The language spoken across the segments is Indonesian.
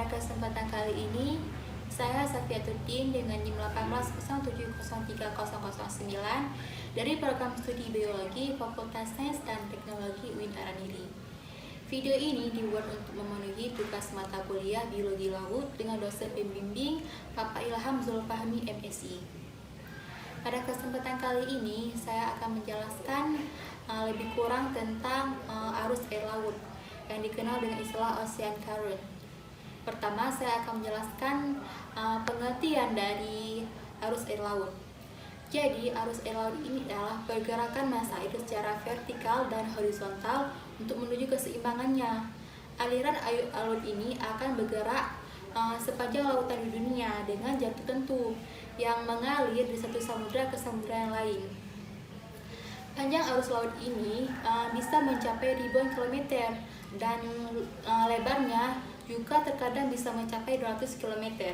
Pada kesempatan kali ini, saya Safiatuddin dengan NIM 1807030009 dari program studi Biologi Fakultas Sains dan Teknologi UIN Araniri. Video ini dibuat untuk memenuhi tugas mata kuliah Biologi Laut dengan dosen pembimbing Bapak Ilham Zulfahmi MSI. Pada kesempatan kali ini, saya akan menjelaskan lebih kurang tentang arus air laut yang dikenal dengan istilah ocean current. Pertama, saya akan menjelaskan pengertian dari arus air laut. Jadi, arus air laut ini adalah pergerakan massa air secara vertikal dan horizontal untuk menuju keseimbangannya. Aliran air laut ini akan bergerak sepanjang lautan di dunia dengan jarak tertentu yang mengalir di satu samudra ke samudra yang lain. Panjang arus laut ini bisa mencapai ribuan kilometer dan lebarnya juga terkadang bisa mencapai 200 km.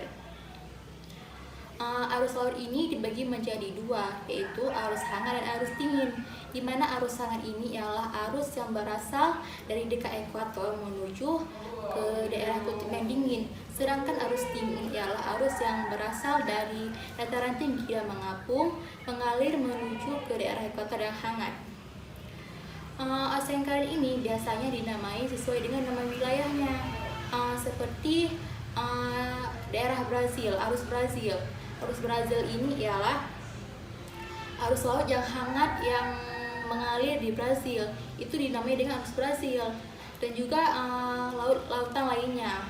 Arus laut ini dibagi menjadi dua, yaitu arus hangat dan arus dingin, di mana arus hangat ini ialah arus yang berasal dari dekat ekuator menuju ke daerah kutub yang dingin, sedangkan arus dingin ialah arus yang berasal dari dataran tinggi dan mengapung, mengalir menuju ke daerah ekuator yang hangat. Ocean current ini biasanya dinamai sesuai dengan nama wilayahnya, seperti daerah Brazil, arus Brazil. Arus Brazil ini ialah arus laut yang hangat yang mengalir di Brazil, itu dinamai dengan arus Brazil, dan juga lautan lainnya.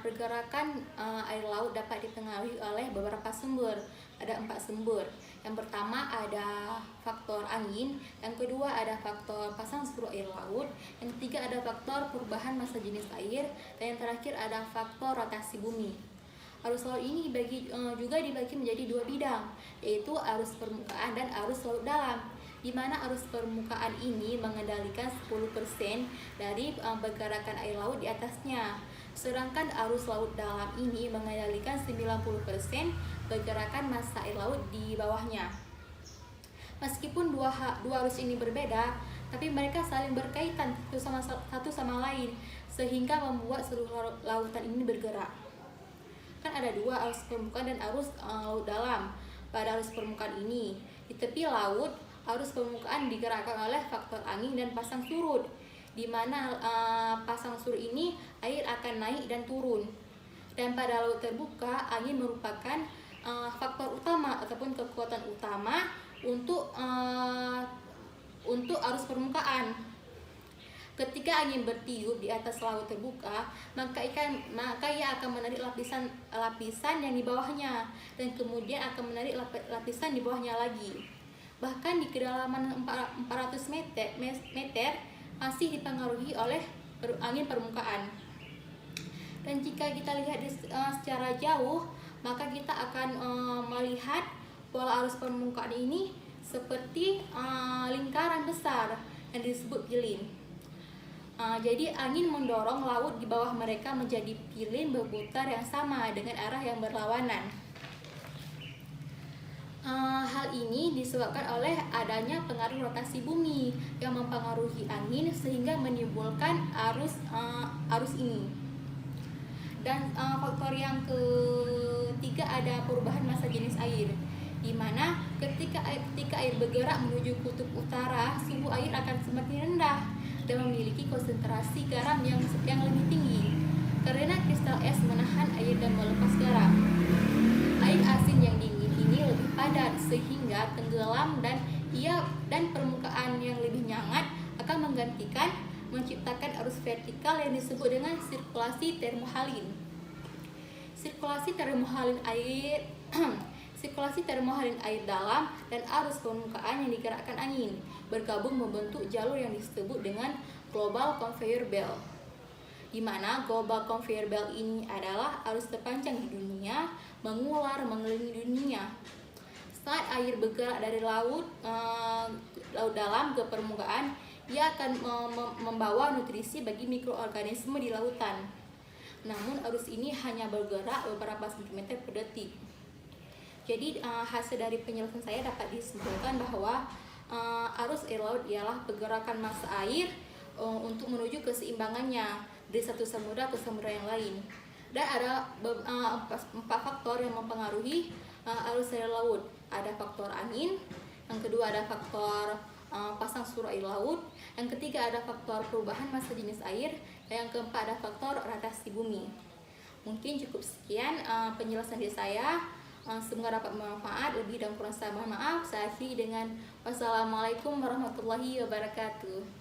Pergerakan air laut dapat dipengaruhi oleh beberapa sumber. Ada 4 sumber. Yang pertama ada faktor angin, yang kedua ada faktor pasang surut air laut, yang ketiga ada faktor perubahan massa jenis air, dan yang terakhir ada faktor rotasi bumi. Arus laut ini juga dibagi menjadi dua bidang, yaitu arus permukaan dan arus laut dalam, di mana arus permukaan ini mengendalikan 10% dari pergerakan air laut di atasnya, sedangkan arus laut dalam ini mengendalikan 90% pergerakan massa air laut di bawahnya. Meskipun dua arus ini berbeda, tapi mereka saling berkaitan satu sama lain, sehingga membuat seluruh lautan ini bergerak. Kan ada dua, arus permukaan dan arus laut dalam. Pada arus permukaan ini, di tepi laut, arus permukaan digerakkan oleh faktor angin dan pasang surut, di mana pasang surut ini air akan naik dan turun. Dan pada laut terbuka, angin merupakan faktor utama ataupun kekuatan utama untuk arus permukaan. Ketika angin bertiup di atas laut terbuka, maka ia akan menarik lapisan yang di bawahnya, dan kemudian akan menarik lapisan di bawahnya lagi. Bahkan di kedalaman 400 meter masih dipengaruhi oleh angin permukaan. Dan jika kita lihat secara jauh, maka kita akan melihat pola arus permukaan ini seperti lingkaran besar yang disebut pilin. Jadi angin mendorong laut di bawah mereka menjadi pilin berputar yang sama dengan arah yang berlawanan. Hal ini disebabkan oleh adanya pengaruh rotasi bumi yang mempengaruhi angin sehingga menimbulkan arus ini. Dan faktor yang ketiga ada perubahan massa jenis air, di mana ketika air bergerak menuju kutub utara, suhu air akan semakin rendah dan memiliki konsentrasi garam yang lebih tinggi, karena kristal es menahan air dan melepas garam. Air asin yang dingin ini lebih padat sehingga tenggelam, dan permukaan yang lebih hangat akan menciptakan arus vertikal yang disebut dengan sirkulasi termohalin. Sirkulasi termohalin air dalam dan arus permukaan yang digerakkan angin bergabung membentuk jalur yang disebut dengan global conveyor belt, di mana global conveyor belt ini adalah arus terpanjang di dunia mengular mengelilingi dunia. Saat air bergerak dari laut dalam ke permukaan, ia akan membawa nutrisi bagi mikroorganisme di lautan. Namun arus ini hanya bergerak beberapa sentimeter per detik. Jadi hasil dari penjelasan saya dapat disimpulkan bahwa arus air laut ialah pergerakan massa air untuk menuju keseimbangannya, dari satu samudra ke samudra yang lain. Dan ada empat faktor yang mempengaruhi arus air laut. Ada faktor angin, yang kedua ada faktor pasang surut air laut, yang ketiga ada faktor perubahan massa jenis air, dan yang keempat ada faktor rotasi bumi. Mungkin cukup sekian penjelasan dari saya. Semoga dapat bermanfaat. Lebih dan kurang saya mohon maaf. Saya akhiri dengan wassalamualaikum warahmatullahi wabarakatuh.